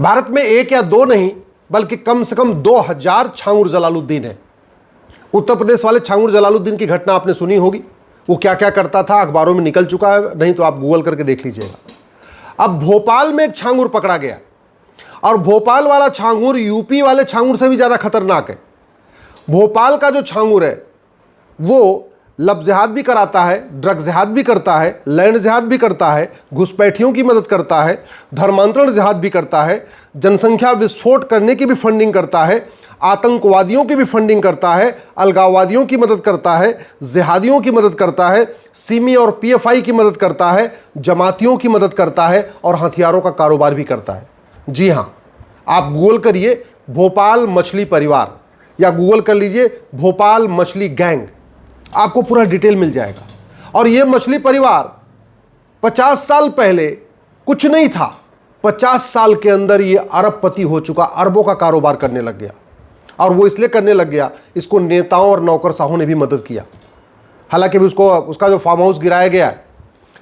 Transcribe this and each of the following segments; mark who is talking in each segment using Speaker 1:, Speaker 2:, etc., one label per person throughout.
Speaker 1: भारत में एक या दो नहीं बल्कि कम से कम 2000 छांगुर जलालुद्दीन है। उत्तर प्रदेश वाले छांगुर जलालुद्दीन की घटना आपने सुनी होगी, वो क्या क्या करता था, अखबारों में निकल चुका है, नहीं तो आप गूगल करके देख लीजिएगा। अब भोपाल में एक छांगुर पकड़ा गया और भोपाल वाला छांगुर यूपी वाले छांगुर से भी ज़्यादा खतरनाक है। भोपाल का जो छांगुर है वो लव जिहाद भी कराता है, ड्रग जिहाद भी करता है, लैंड जिहाद भी करता है, घुसपैठियों की मदद करता है, धर्मांतरण जिहाद भी करता है, जनसंख्या विस्फोट करने की भी फंडिंग करता है, आतंकवादियों की भी फंडिंग करता है, अलगाववादियों की मदद करता है, जिहादियों की मदद करता है, सिमी और पीएफआई की मदद करता है, जमातियों की मदद करता है और हथियारों का कारोबार भी करता है। जी हाँ, आप गूगल करिए भोपाल मछली परिवार या गूगल कर लीजिए भोपाल मछली गैंग, आपको पूरा डिटेल मिल जाएगा। और ये मछली परिवार 50 साल पहले कुछ नहीं था, 50 साल के अंदर ये अरबपति हो चुका, अरबों का कारोबार करने लग गया। और वो इसलिए करने लग गया, इसको नेताओं और नौकरशाहों ने भी मदद किया। हालांकि भी उसका जो फार्म हाउस गिराया गया है,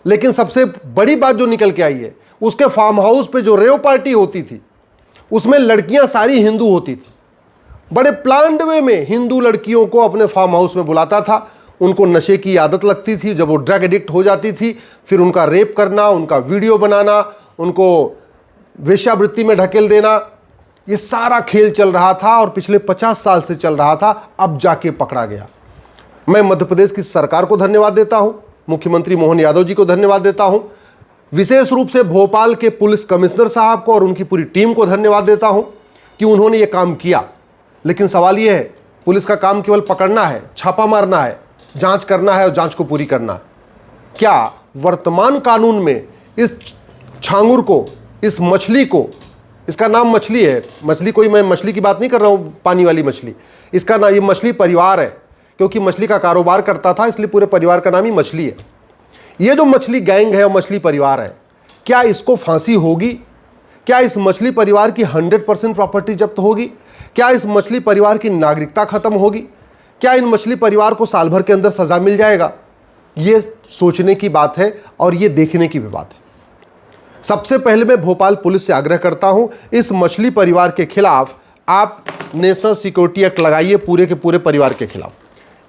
Speaker 1: लेकिन सबसे बड़ी बात जो निकल के आई है, उसके फार्म हाउस पे जो रेव पार्टी होती थी उसमें लड़कियां सारी हिंदू होती थी। बड़े प्लान्ड वे में हिंदू लड़कियों को अपने फार्म हाउस में बुलाता था, उनको नशे की आदत लगती थी, जब वो ड्रग एडिक्ट हो जाती थी फिर उनका रेप करना, उनका वीडियो बनाना, उनको वेश्यावृत्ति में ढकेल देना, ये सारा खेल चल रहा था और पिछले 50 साल से चल रहा था। अब जाके पकड़ा गया। मैं मध्य प्रदेश की सरकार को धन्यवाद देता हूं, मुख्यमंत्री मोहन यादव जी को धन्यवाद देता हूं, विशेष रूप से भोपाल के पुलिस कमिश्नर साहब को और उनकी पूरी टीम को धन्यवाद देता हूं कि उन्होंने ये काम किया। लेकिन सवाल ये है, पुलिस का काम केवल पकड़ना है, छापा मारना है, जांच करना है और जांच को पूरी करना है। क्या वर्तमान कानून में इस छांगुर को, इस मछली को, इसका नाम मछली है, मछली कोई, मैं मछली की बात नहीं कर रहा हूं, पानी वाली मछली, इसका नाम, ये मछली परिवार है, क्योंकि मछली का कारोबार करता था इसलिए पूरे परिवार का नाम ही मछली है। ये जो मछली गैंग है और मछली परिवार है, क्या इसको फांसी होगी? क्या इस मछली परिवार की 100% प्रॉपर्टी जब्त होगी? क्या इस मछली परिवार की नागरिकता खत्म होगी? क्या इन मछली परिवार को साल भर के अंदर सजा मिल जाएगा? ये सोचने की बात है और ये देखने की भी बात है। सबसे पहले मैं भोपाल पुलिस से आग्रह करता हूं, इस मछली परिवार के खिलाफ आप नेशनल सिक्योरिटी एक्ट लगाइए, पूरे के पूरे परिवार के खिलाफ।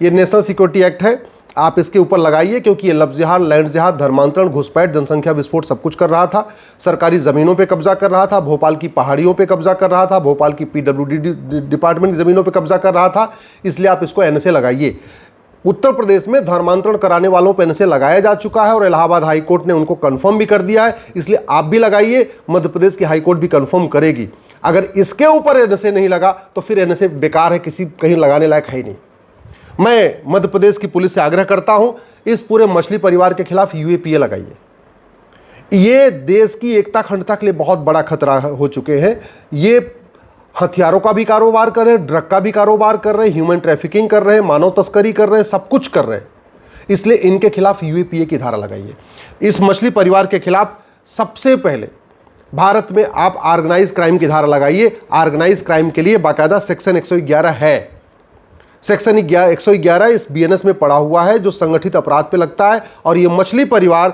Speaker 1: ये नेशनल सिक्योरिटी एक्ट है, आप इसके ऊपर लगाइए, क्योंकि ये लव जिहाद, लैंड जिहाद, धर्मांतरण, घुसपैठ, जनसंख्या विस्फोट सब कुछ कर रहा था, सरकारी ज़मीनों पे कब्जा कर रहा था, भोपाल की पहाड़ियों पे कब्जा कर रहा था, भोपाल की पीडब्ल्यूडी डिपार्टमेंट की ज़मीनों पे कब्जा कर रहा था। इसलिए आप इसको एनएसए लगाइए। उत्तर प्रदेश में धर्मांतरण कराने वालों पर एनएसए लगाया जा चुका है और इलाहाबाद हाईकोर्ट ने उनको कन्फर्म भी कर दिया है, इसलिए आप भी लगाइए, मध्य प्रदेश की हाईकोर्ट भी कन्फर्म करेगी। अगर इसके ऊपर एनएसए नहीं लगा तो फिर एनएसए बेकार है, किसी कहीं लगाने लायक है ही नहीं। मैं मध्य प्रदेश की पुलिस से आग्रह करता हूं, इस पूरे मछली परिवार के खिलाफ यूएपीए लगाइए। ये देश की एकता अखंडता के लिए बहुत बड़ा खतरा हो चुके हैं। ये हथियारों का भी कारोबार कर रहे हैं, ड्रग का भी कारोबार कर रहे हैं, ह्यूमन ट्रैफिकिंग कर रहे हैं, मानव तस्करी कर रहे हैं, सब कुछ कर रहे हैं। इसलिए इनके खिलाफ यूएपीए की धारा लगाइए। इस मछली परिवार के खिलाफ सबसे पहले भारत में आप ऑर्गेनाइज क्राइम की धारा लगाइए। ऑर्गेनाइज क्राइम के लिए बाकायदा सेक्शन 111 है। सेक्शन 111 इस बीएनएस में पड़ा हुआ है, जो संगठित अपराध पे लगता है। और ये मछली परिवार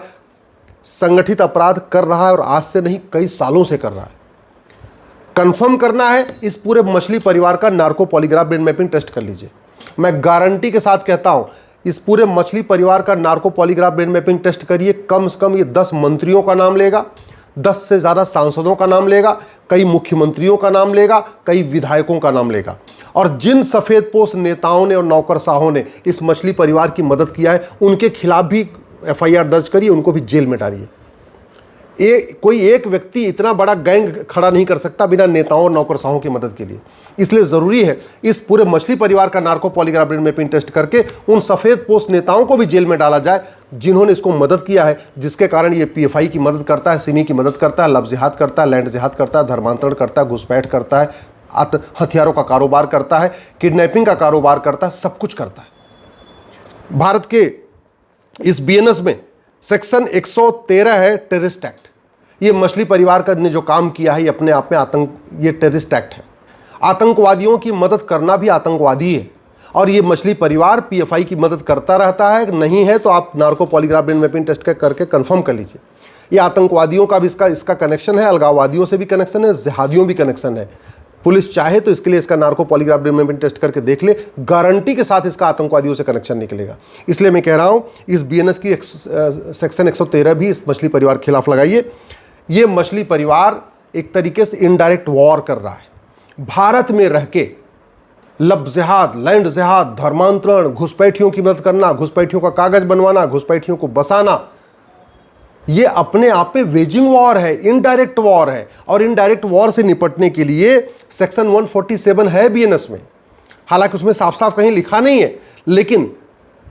Speaker 1: संगठित अपराध कर रहा है और आज से नहीं, कई सालों से कर रहा है। कंफर्म करना है, इस पूरे मछली परिवार का narco polygraph brain mapping test कर लीजिए। मैं गारंटी के साथ कहता हूं, इस पूरे मछली परिवार का narco polygraph brain mapping test करिए। कम से कम ये 10 मंत्रियों का नाम लेगा, 10 से ज़्यादा सांसदों का नाम लेगा, कई मुख्यमंत्रियों का नाम लेगा, कई विधायकों का नाम लेगा। और जिन सफ़ेदपोश नेताओं ने और नौकरशाहों ने इस मछली परिवार की मदद किया है, उनके खिलाफ भी एफआईआर दर्ज करिए, उनको भी जेल में डालिए। कोई एक व्यक्ति इतना बड़ा गैंग खड़ा नहीं कर सकता बिना नेताओं और नौकरशाहों की मदद के लिए। इसलिए ज़रूरी है इस पूरे मछली परिवार का narco polygraph brain mapping test करके उन सफ़ेदपोश नेताओं को भी जेल में डाला जाए जिन्होंने इसको मदद किया है, जिसके कारण ये पीएफआई की मदद करता है, सिमी की मदद करता है, लव जिहाद करता है, लैंड जिहाद करता है, धर्मांतरण करता है, घुसपैठ करता है, हथियारों का कारोबार करता है, किडनैपिंग का कारोबार करता है, सब कुछ करता है। भारत के इस बीएनएस में सेक्शन 113 है टेररिस्ट एक्ट। ये मछली परिवार का ने जो काम किया है, ये अपने आप में ये टेररिस्ट एक्ट है। आतंकवादियों की मदद करना भी आतंकवादी है। और ये मछली परिवार पीएफआई की मदद करता रहता है। नहीं है तो आप narco polygraph brain mapping test करके कंफर्म कर लीजिए। ये आतंकवादियों का भी इसका कनेक्शन है, अलगाववादियों से भी कनेक्शन है, जिहादियों भी कनेक्शन है। पुलिस चाहे तो इसके लिए इसका नार्को पॉलीग्राफ ब्रेन टेस्ट करके देख ले, गारंटी के साथ इसका आतंकवादियों से कनेक्शन निकलेगा। इसलिए मैं कह रहा हूं इस बीएनएस की सेक्शन 113 भी इस मछली परिवार के खिलाफ लगाइए। ये मछली परिवार एक तरीके से इनडायरेक्ट वॉर कर रहा है। भारत में रह के लब जिहाद, लैंड जिहाद, धर्मांतरण, घुसपैठियों की मदद करना, घुसपैठियों का कागज बनवाना, घुसपैठियों को बसाना, ये अपने आप में वेजिंग वॉर है, इनडायरेक्ट वॉर है। और इनडायरेक्ट वॉर से निपटने के लिए सेक्शन 147 है बीएनएस में। हालांकि उसमें साफ साफ कहीं लिखा नहीं है, लेकिन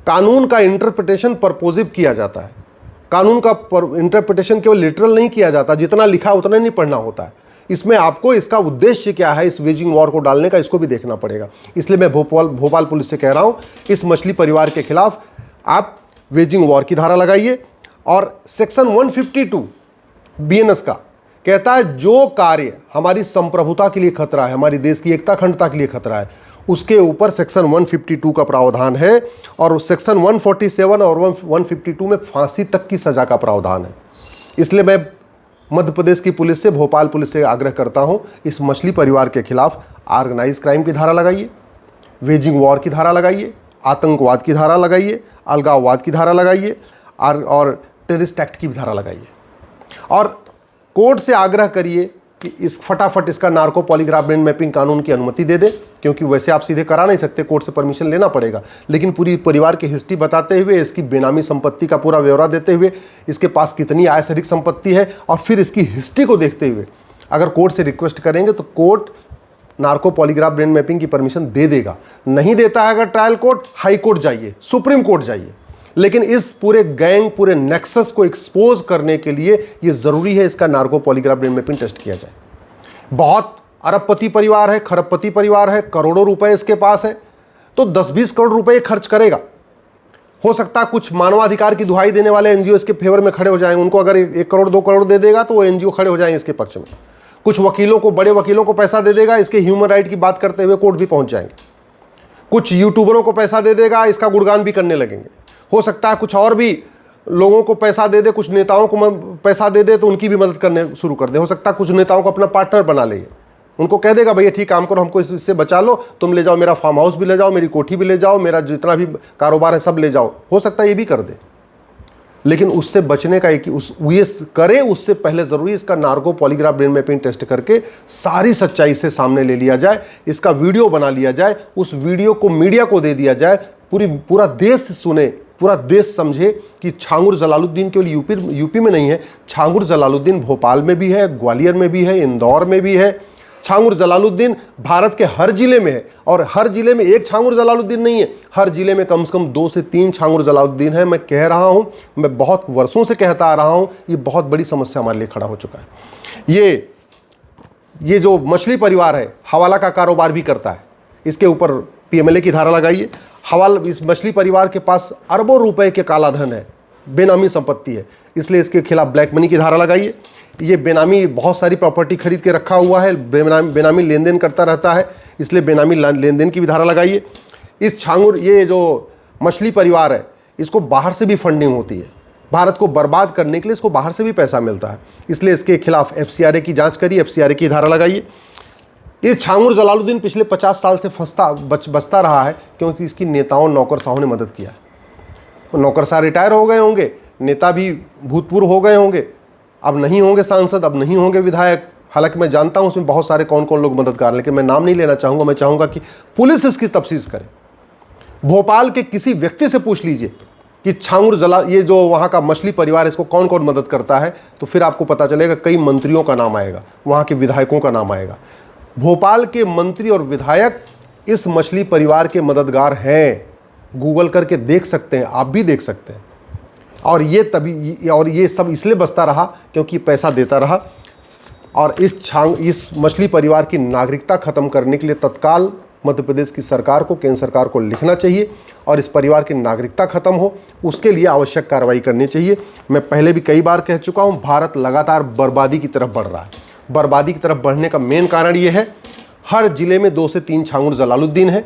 Speaker 1: कानून का इंटरप्रिटेशन परपोजिव किया जाता है। कानून का इंटरप्रिटेशन केवल लिटरल नहीं किया जाता, जितना लिखा उतना नहीं पढ़ना होता है। इसमें आपको इसका उद्देश्य क्या है इस वेजिंग वॉर को डालने का, इसको भी देखना पड़ेगा। इसलिए मैं भोपाल पुलिस से कह रहा हूं, इस मछली परिवार के खिलाफ आप वेजिंग वॉर की धारा लगाइए। और सेक्शन 152 बीएनएस का कहता है जो कार्य हमारी संप्रभुता के लिए खतरा है, हमारी देश की एकता अखंडता के लिए खतरा है, उसके ऊपर सेक्शन 152 का प्रावधान है। और सेक्शन 147 और 152 में फांसी तक की सजा का प्रावधान है। इसलिए मैं मध्य प्रदेश की पुलिस से, भोपाल पुलिस से आग्रह करता हूं, इस मछली परिवार के खिलाफ ऑर्गेनाइज क्राइम की धारा लगाइए, वेजिंग वॉर की धारा लगाइए, आतंकवाद की धारा लगाइए, अलगाववाद की धारा लगाइए और टेररिस्ट एक्ट की भी धारा लगाइए। और कोर्ट से आग्रह करिए कि इस फटाफट इसका नार्को पॉलीग्राफ ब्रेन मैपिंग कानून की अनुमति दे दे, क्योंकि वैसे आप सीधे करा नहीं सकते, कोर्ट से परमिशन लेना पड़ेगा। लेकिन पूरी परिवार की हिस्ट्री बताते हुए, इसकी बेनामी संपत्ति का पूरा ब्यौरा देते हुए, इसके पास कितनी आय से अधिक संपत्ति है, और फिर इसकी हिस्ट्री को देखते हुए अगर कोर्ट से रिक्वेस्ट करेंगे तो court narco polygraph brain mapping की परमिशन दे देगा। नहीं देता है अगर ट्रायल कोर्ट, हाई कोर्ट जाइए, सुप्रीम कोर्ट जाइए। लेकिन इस पूरे गैंग, पूरे नेक्सस को एक्सपोज करने के लिए ये जरूरी है इसका narco polygraph brain mapping test किया जाए। बहुत अरबपति परिवार है, खरबपति परिवार है, करोड़ों रुपए इसके पास है, तो 10-20 करोड़ रुपए खर्च करेगा। हो सकता है कुछ मानवाधिकार की दुहाई देने वाले एनजीओ इसके फेवर में खड़े हो जाएंगे। उनको अगर 1 करोड़ 2 करोड़ दे देगा तो वो एनजीओ खड़े हो जाएंगे इसके पक्ष में। कुछ वकीलों को, बड़े वकीलों को पैसा दे देगा, इसके ह्यूमन राइट की बात करते हुए कोर्ट भी पहुंच जाएंगे। कुछ यूट्यूबरों को पैसा दे देगा, इसका गुणगान भी करने लगेंगे। हो सकता है कुछ और भी लोगों को पैसा दे दे, कुछ नेताओं को पैसा दे दे तो उनकी भी मदद करने शुरू कर दे। हो सकता है कुछ नेताओं को अपना पार्टनर बना ले, उनको कह देगा भैया ठीक काम करो, हमको इससे बचा लो, तुम ले जाओ, मेरा फार्म हाउस भी ले जाओ, मेरी कोठी भी ले जाओ, मेरा जितना भी कारोबार है सब ले जाओ। हो सकता है ये भी कर दे। लेकिन उससे बचने का ये करे उससे पहले जरूरी इसका narco polygraph brain mapping test करके सारी सच्चाई से सामने ले लिया जाए, इसका वीडियो बना लिया जाए, उस वीडियो को मीडिया को दे दिया जाए, पूरा देश सुने, पूरा देश समझे कि छांगुर जलालुद्दीन केवल यूपी में नहीं है, छांगुर जलालुद्दीन भोपाल में भी है, ग्वालियर में भी है, इंदौर में भी है। छांगुर जलालुद्दीन भारत के हर जिले में है, और हर जिले में एक छांगुर जलालुद्दीन नहीं है, हर जिले में कम से कम 2 से 3 छांगुर जलालुद्दीन है। मैं कह रहा हूं, मैं बहुत वर्षों से कहता आ रहा हूं, ये बहुत बड़ी समस्या हमारे लिए खड़ा हो चुका है। ये जो मछली परिवार है हवाला का कारोबार भी करता है, इसके ऊपर पीएमएलए की धारा लगाइए। इस मछली परिवार के पास अरबों रुपए के काला धन है, बेनामी संपत्ति है, इसलिए इसके खिलाफ ब्लैक मनी की धारा लगाइए। ये बेनामी बहुत सारी प्रॉपर्टी खरीद के रखा हुआ है, बेनामी लेन देन करता रहता है, इसलिए बेनामी लेन देन की भी धारा लगाइए। ये जो मछली परिवार है इसको बाहर से भी फंडिंग होती है, भारत को बर्बाद करने के लिए इसको बाहर से भी पैसा मिलता है, इसलिए इसके खिलाफ एफसीआरए की जांच करिए, एफसीआरए की धारा लगाइए। ये छांगुर जलालुद्दीन पिछले 50 साल से बचता रहा है क्योंकि इसकी नेताओं नौकरशाहों ने मदद किया है। नौकरशाह रिटायर हो गए होंगे, नेता भी भूतपूर्व हो गए होंगे, अब नहीं होंगे सांसद, अब नहीं होंगे विधायक। हालांकि मैं जानता हूं उसमें बहुत सारे कौन कौन लोग मददगार, लेकिन मैं नाम नहीं लेना चाहूँगा। मैं चाहूँगा कि पुलिस इसकी तफ्तीश करे। भोपाल के किसी व्यक्ति से पूछ लीजिए कि ये जो वहाँ का मछली परिवार इसको कौन कौन मदद करता है, तो फिर आपको पता चलेगा कई मंत्रियों का नाम आएगा, वहाँ के विधायकों का नाम आएगा। भोपाल के मंत्री और विधायक इस मछली परिवार के मददगार हैं, गूगल करके देख सकते हैं, आप भी देख सकते हैं। और ये सब इसलिए बचता रहा क्योंकि पैसा देता रहा। और इस मछली परिवार की नागरिकता खत्म करने के लिए तत्काल मध्य प्रदेश की सरकार को, केंद्र सरकार को लिखना चाहिए और इस परिवार की नागरिकता खत्म हो, उसके लिए आवश्यक कार्रवाई करनी चाहिए। मैं पहले भी कई बार कह चुका हूँ, भारत लगातार बर्बादी की तरफ बढ़ रहा है। बर्बादी की तरफ बढ़ने का मेन कारण ये है, हर जिले में 2 से 3 छांगुर जलालुद्दीन है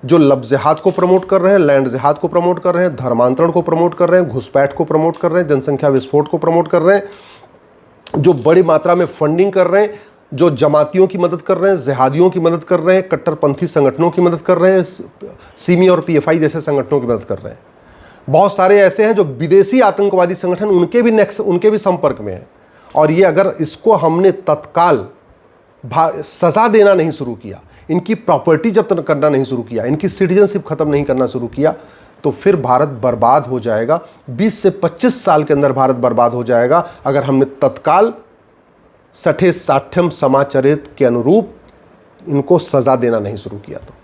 Speaker 1: जो लब जिहाद को प्रमोट कर रहे हैं, लैंड जिहाद को प्रमोट कर रहे हैं, धर्मांतरण को प्रमोट कर रहे हैं, घुसपैठ को प्रमोट कर रहे हैं, जनसंख्या विस्फोट को प्रमोट कर रहे हैं। जो बड़ी मात्रा में फंडिंग कर रहे हैं, जो जमातियों की मदद कर रहे हैं, जिहादियों की मदद कर रहे हैं, कट्टरपंथी संगठनों की मदद कर रहे हैं, सिमी और पीएफआई जैसे संगठनों की मदद कर रहे हैं। बहुत सारे ऐसे हैं जो विदेशी आतंकवादी संगठन उनके भी संपर्क में हैं। और ये अगर इसको हमने तत्काल सजा देना नहीं शुरू किया, इनकी प्रॉपर्टी जब्त करना नहीं शुरू किया, इनकी सिटीजनशिप खत्म नहीं करना शुरू किया, तो फिर भारत बर्बाद हो जाएगा। 20 से 25 साल के अंदर भारत बर्बाद हो जाएगा अगर हमने तत्काल सठे साठ्यम समाचरित के अनुरूप इनको सजा देना नहीं शुरू किया तो।